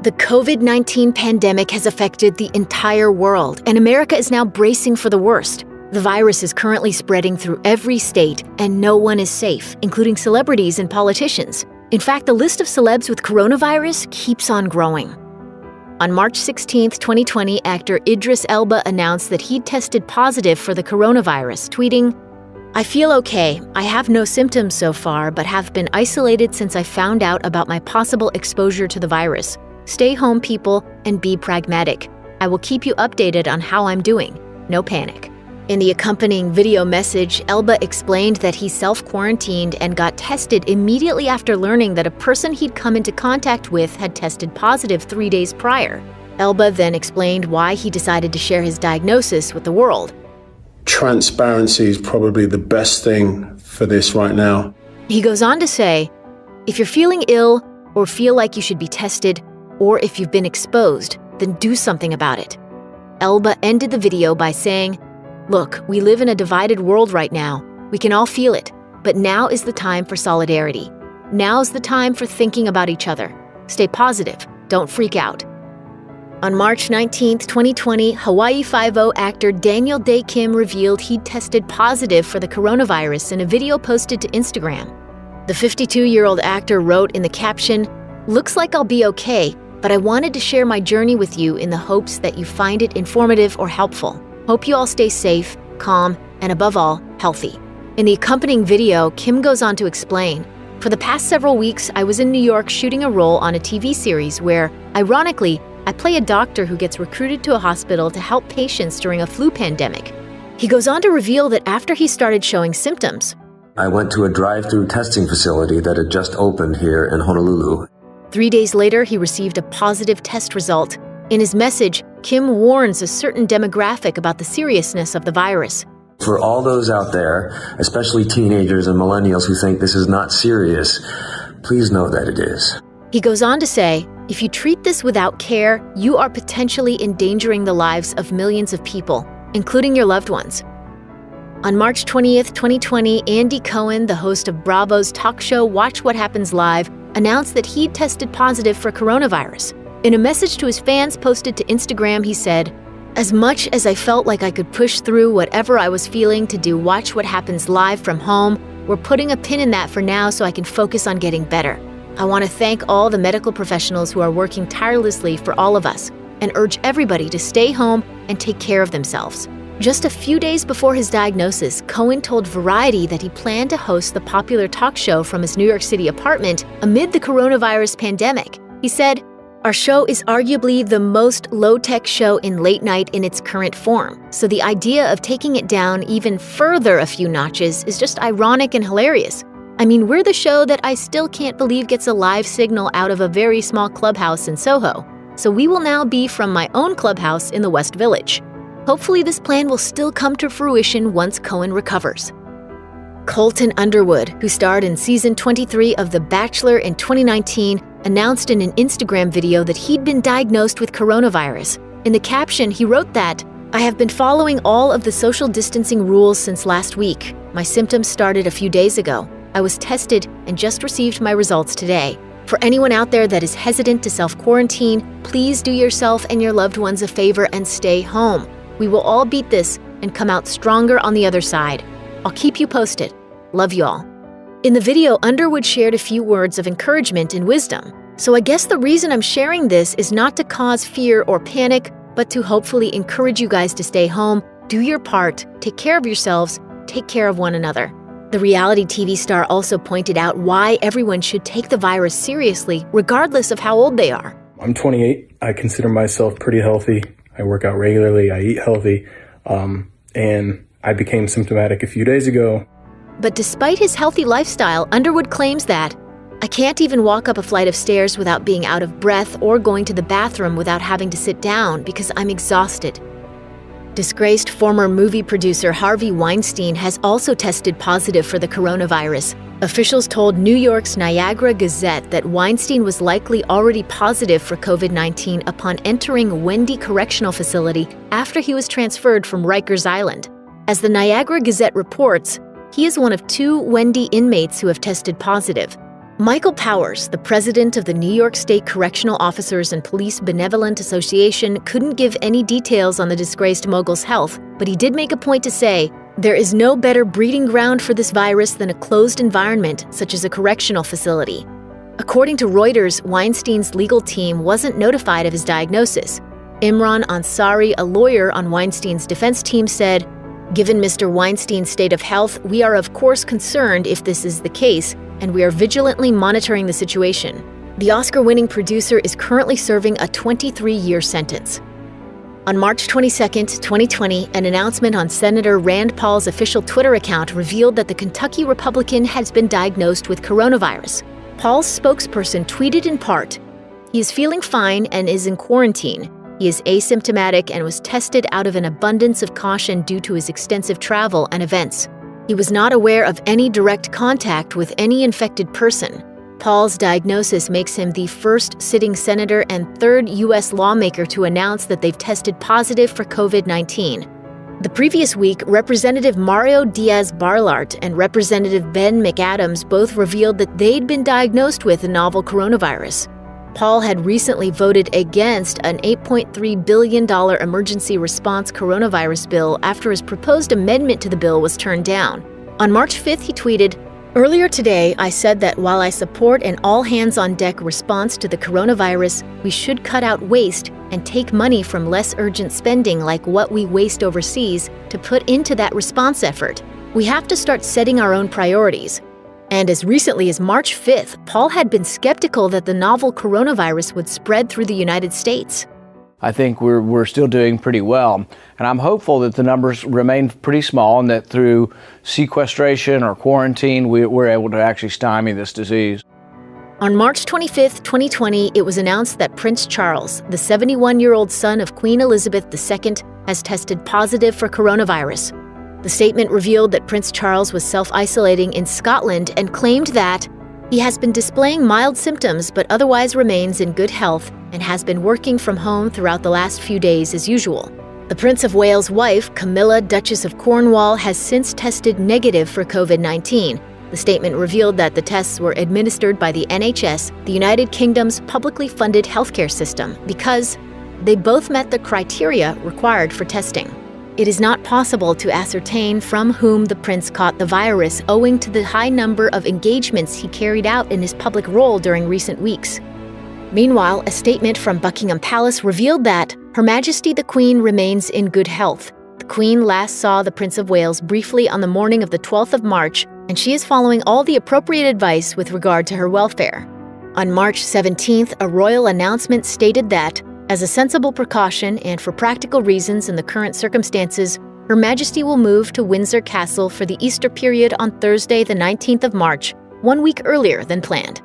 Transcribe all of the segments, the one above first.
The COVID-19 pandemic has affected the entire world, and America is now bracing for the worst. The virus is currently spreading through every state, and no one is safe, including celebrities and politicians. In fact, the list of celebs with coronavirus keeps on growing. On March 16, 2020, actor Idris Elba announced that he'd tested positive for the coronavirus, tweeting, "I feel okay. I have no symptoms so far, but have been isolated since I found out about my possible exposure to the virus. Stay home, people, and be pragmatic. I will keep you updated on how I'm doing. No panic." In the accompanying video message, Elba explained that he self-quarantined and got tested immediately after learning that a person he'd come into contact with had tested positive 3 days prior. Elba then explained why he decided to share his diagnosis with the world. Transparency is probably the best thing for this right now. He goes on to say, "If you're feeling ill or feel like you should be tested, or if you've been exposed, then do something about it." Elba ended the video by saying, "Look, we live in a divided world right now. We can all feel it, but now is the time for solidarity. Now's the time for thinking about each other. Stay positive, don't freak out." On March 19, 2020, Hawaii Five-0 actor Dae Kim revealed he'd tested positive for the coronavirus in a video posted to Instagram. The 52-year-old actor wrote in the caption, "Looks like I'll be okay, but I wanted to share my journey with you in the hopes that you find it informative or helpful. Hope you all stay safe, calm, and above all, healthy." In the accompanying video, Kim goes on to explain, "For the past several weeks, I was in New York shooting a role on a TV series where, ironically, I play a doctor who gets recruited to a hospital to help patients during a flu pandemic." He goes on to reveal that after he started showing symptoms, "I went to a drive-through testing facility that had just opened here in Honolulu. 3 days later, he received a positive test result. In his message, Kim warns a certain demographic about the seriousness of the virus. For all those out there, especially teenagers and millennials who think this is not serious, please know that it is." He goes on to say, "If you treat this without care, you are potentially endangering the lives of millions of people, including your loved ones." On March 20th, 2020, Andy Cohen, the host of Bravo's talk show Watch What Happens Live, announced that he'd tested positive for coronavirus. In a message to his fans posted to Instagram, he said, "As much as I felt like I could push through whatever I was feeling to do Watch What Happens Live from home, we're putting a pin in that for now so I can focus on getting better. I want to thank all the medical professionals who are working tirelessly for all of us and urge everybody to stay home and take care of themselves." Just a few days before his diagnosis, Cohen told Variety that he planned to host the popular talk show from his New York City apartment amid the coronavirus pandemic. He said, "Our show is arguably the most low-tech show in late night in its current form, so the idea of taking it down even further a few notches is just ironic and hilarious. I mean, we're the show that I still can't believe gets a live signal out of a very small clubhouse in Soho, so we will now be from my own clubhouse in the West Village. Hopefully this plan will still come to fruition once Cohen recovers." Colton Underwood, who starred in season 23 of The Bachelor in 2019, announced in an Instagram video that he'd been diagnosed with coronavirus. In the caption, he wrote that, "I have been following all of the social distancing rules since last week. My symptoms started a few days ago. I was tested and just received my results today. For anyone out there that is hesitant to self-quarantine, please do yourself and your loved ones a favor and stay home. We will all beat this and come out stronger on the other side. I'll keep you posted. Love you all." In the video, Underwood shared a few words of encouragement and wisdom. So I guess the reason I'm sharing this is not to cause fear or panic, but to hopefully encourage you guys to stay home, do your part, take care of yourselves, take care of one another. The reality TV star also pointed out why everyone should take the virus seriously, regardless of how old they are. "I'm 28. I consider myself pretty healthy. I work out regularly, I eat healthy, and I became symptomatic a few days ago." But despite his healthy lifestyle, Underwood claims that, "I can't even walk up a flight of stairs without being out of breath or going to the bathroom without having to sit down because I'm exhausted." Disgraced former movie producer Harvey Weinstein has also tested positive for the coronavirus. Officials told New York's Niagara Gazette that Weinstein was likely already positive for COVID-19 upon entering Wendy Correctional Facility after he was transferred from Rikers Island. As the Niagara Gazette reports, he is one of 2 Wendy inmates who have tested positive. Michael Powers, the president of the New York State Correctional Officers and Police Benevolent Association, couldn't give any details on the disgraced mogul's health, but he did make a point to say, "There is no better breeding ground for this virus than a closed environment, such as a correctional facility." According to Reuters, Weinstein's legal team wasn't notified of his diagnosis. Imran Ansari, a lawyer on Weinstein's defense team, said, "Given Mr. Weinstein's state of health, we are of course concerned if this is the case, and we are vigilantly monitoring the situation." The Oscar-winning producer is currently serving a 23-year sentence. On March 22, 2020, an announcement on Senator Rand Paul's official Twitter account revealed that the Kentucky Republican has been diagnosed with coronavirus. Paul's spokesperson tweeted in part, "He is feeling fine and is in quarantine. He is asymptomatic and was tested out of an abundance of caution due to his extensive travel and events. He was not aware of any direct contact with any infected person." Paul's diagnosis makes him the first sitting senator and third U.S. lawmaker to announce that they've tested positive for COVID-19. The previous week, Representative Mario Diaz-Balart and Representative Ben McAdams both revealed that they'd been diagnosed with a novel coronavirus. Paul had recently voted against an $8.3 billion emergency response coronavirus bill after his proposed amendment to the bill was turned down. On March 5th, he tweeted, "Earlier today, I said that while I support an all-hands-on-deck response to the coronavirus, we should cut out waste and take money from less urgent spending like what we waste overseas to put into that response effort. We have to start setting our own priorities." And as recently as March 5th, Paul had been skeptical that the novel coronavirus would spread through the United States. I think we're still doing pretty well. And I'm hopeful that the numbers remain pretty small and that through sequestration or quarantine, we're able to actually stymie this disease. On March 25th, 2020, it was announced that Prince Charles, the 71-year-old son of Queen Elizabeth II, has tested positive for coronavirus. The statement revealed that Prince Charles was self-isolating in Scotland and claimed that he has been displaying mild symptoms but otherwise remains in good health and has been working from home throughout the last few days as usual. The Prince of Wales' wife, Camilla, Duchess of Cornwall, has since tested negative for COVID-19. The statement revealed that the tests were administered by the NHS, the United Kingdom's publicly funded healthcare system, because they both met the criteria required for testing. It is not possible to ascertain from whom the prince caught the virus owing to the high number of engagements he carried out in his public role during recent weeks. Meanwhile, a statement from Buckingham Palace revealed that Her Majesty the Queen remains in good health. The Queen last saw the Prince of Wales briefly on the morning of the 12th of March, and she is following all the appropriate advice with regard to her welfare. On March 17th, a royal announcement stated that, as a sensible precaution and for practical reasons in the current circumstances, Her Majesty will move to Windsor Castle for the Easter period on Thursday, the 19th of March, 1 week earlier than planned.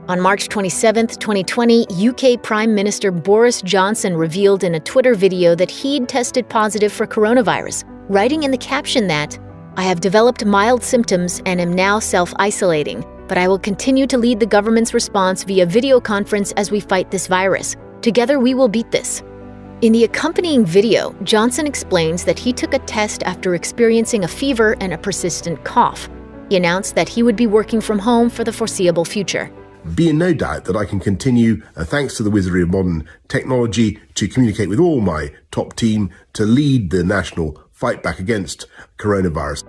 On March 27, 2020, UK Prime Minister Boris Johnson revealed in a Twitter video that he'd tested positive for coronavirus, writing in the caption that, "I have developed mild symptoms and am now self-isolating, but I will continue to lead the government's response via video conference as we fight this virus. Together we will beat this." In the accompanying video, Johnson explains that he took a test after experiencing a fever and a persistent cough. He announced that he would be working from home for the foreseeable future. Be in no doubt that I can continue, thanks to the wizardry of modern technology, to communicate with all my top team to lead the national fight back against coronavirus.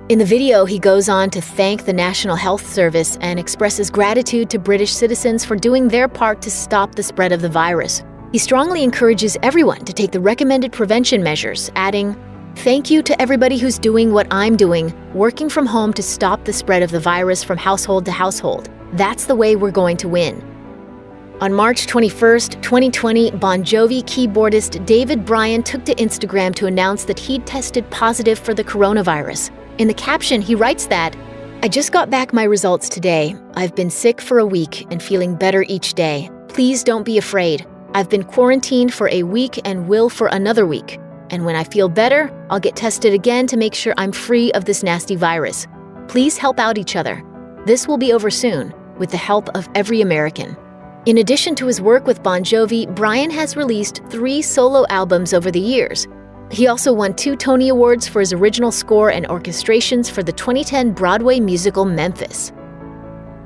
In the video, he goes on to thank the National Health Service and expresses gratitude to British citizens for doing their part to stop the spread of the virus. He strongly encourages everyone to take the recommended prevention measures, adding, "Thank you to everybody who's doing what I'm doing, working from home to stop the spread of the virus from household to household. That's the way we're going to win." On March 21st, 2020, Bon Jovi keyboardist David Bryan took to Instagram to announce that he'd tested positive for the coronavirus. In the caption, he writes that, "I just got back my results today. I've been sick for a week and feeling better each day. Please don't be afraid. I've been quarantined for a week and will for another week. And when I feel better, I'll get tested again to make sure I'm free of this nasty virus. Please help out each other. This will be over soon, with the help of every American." In addition to his work with Bon Jovi, Bryan has released 3 solo albums over the years. He also won 2 Tony Awards for his original score and orchestrations for the 2010 Broadway musical Memphis.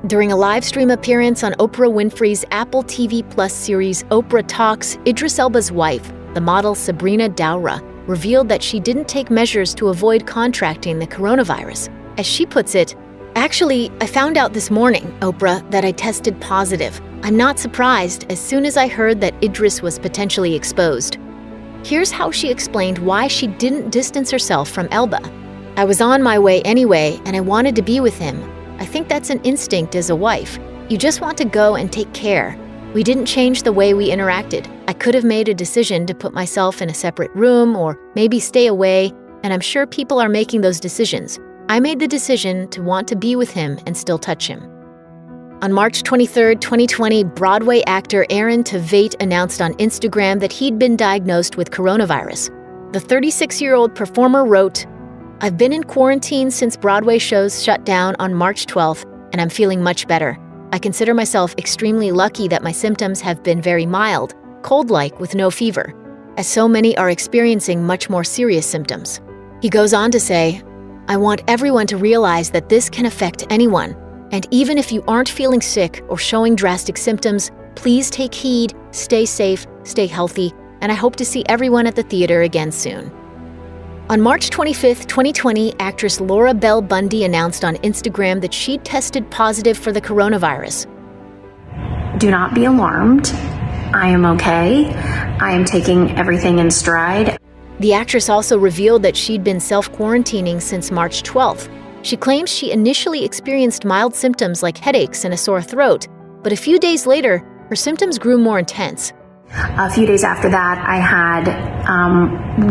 During a live stream appearance on Oprah Winfrey's Apple TV Plus series Oprah Talks, Idris Elba's wife, the model Sabrina Dhowre, revealed that she didn't take measures to avoid contracting the coronavirus. As she puts it, "Actually, I found out this morning, Oprah, that I tested positive. I'm not surprised as soon as I heard that Idris was potentially exposed." Here's how she explained why she didn't distance herself from Elba. "I was on my way anyway, and I wanted to be with him. I think that's an instinct as a wife. You just want to go and take care. We didn't change the way we interacted. I could have made a decision to put myself in a separate room or maybe stay away, and I'm sure people are making those decisions. I made the decision to want to be with him and still touch him." On March 23, 2020, Broadway actor Tveit announced on Instagram that he'd been diagnosed with coronavirus. The 36-year-old performer wrote, "I've been in quarantine since Broadway shows shut down on March 12th, and I'm feeling much better. I consider myself extremely lucky that my symptoms have been very mild, cold-like with no fever, as so many are experiencing much more serious symptoms." He goes on to say, "I want everyone to realize that this can affect anyone, and even if you aren't feeling sick or showing drastic symptoms, please take heed, stay safe, stay healthy, and I hope to see everyone at the theater again soon." On March 25, 2020, actress Laura Bell Bundy announced on Instagram that she'd tested positive for the coronavirus. "Do not be alarmed. I am okay. I am taking everything in stride." The actress also revealed that she'd been self-quarantining since March 12th. She claims she initially experienced mild symptoms like headaches and a sore throat, but a few days later, her symptoms grew more intense. A few days after that, I had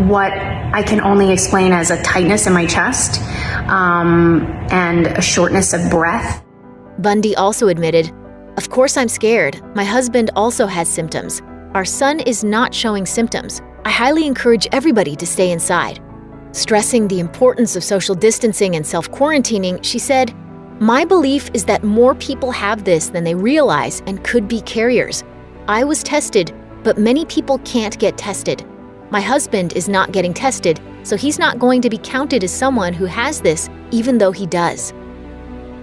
what I can only explain as a tightness in my chest and a shortness of breath. Bundy also admitted, "Of course I'm scared. My husband also has symptoms. Our son is not showing symptoms. I highly encourage everybody to stay inside." Stressing the importance of social distancing and self-quarantining, she said, "My belief is that more people have this than they realize and could be carriers. I was tested, but many people can't get tested. My husband is not getting tested, so he's not going to be counted as someone who has this, even though he does."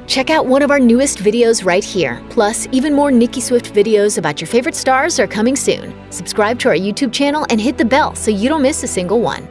Check out one of our newest videos right here. Plus, even more Nicki Swift videos about your favorite stars are coming soon. Subscribe to our YouTube channel and hit the bell so you don't miss a single one.